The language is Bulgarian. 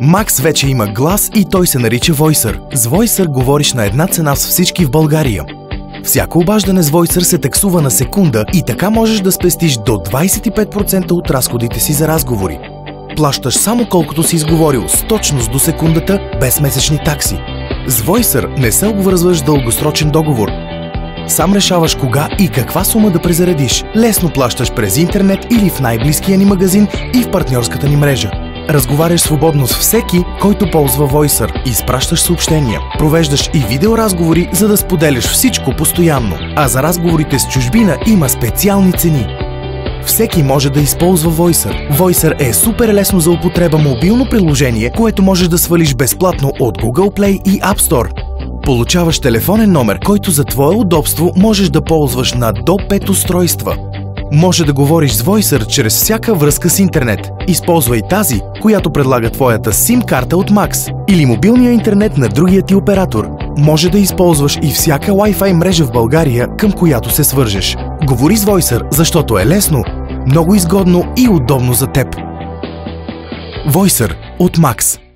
Макс вече има глас и той се нарича Voicer. С Voicer говориш на една цена с всички в България. Всяко обаждане с Voicer се таксува на секунда и така можеш да спестиш до 25% от разходите си за разговори. Плащаш само колкото си изговорил с точност до секундата, без месечни такси. С Voicer не се обвързваш с дългосрочен договор. Сам решаваш кога и каква сума да презаредиш. Лесно плащаш през интернет или в най-близкия ни магазин и в партньорската ни мрежа. Разговаряш свободно с всеки, който ползва Voicer. Изпращаш съобщения. Провеждаш и видеоразговори, за да споделяш всичко постоянно. А за разговорите с чужбина има специални цени. Всеки може да използва Voicer. Voicer е супер лесно за употреба мобилно приложение, което можеш да свалиш безплатно от Google Play и App Store. Получаваш телефонен номер, който за твое удобство можеш да ползваш на до 5 устройства. Може да говориш с Voicer чрез всяка връзка с интернет. Използвай тази, която предлага твоята SIM карта от Max или мобилния интернет на другия ти оператор. Може да използваш и всяка Wi-Fi мрежа в България, към която се свържеш. Говори с Voicer, защото е лесно, много изгодно и удобно за теб. Voicer от Max.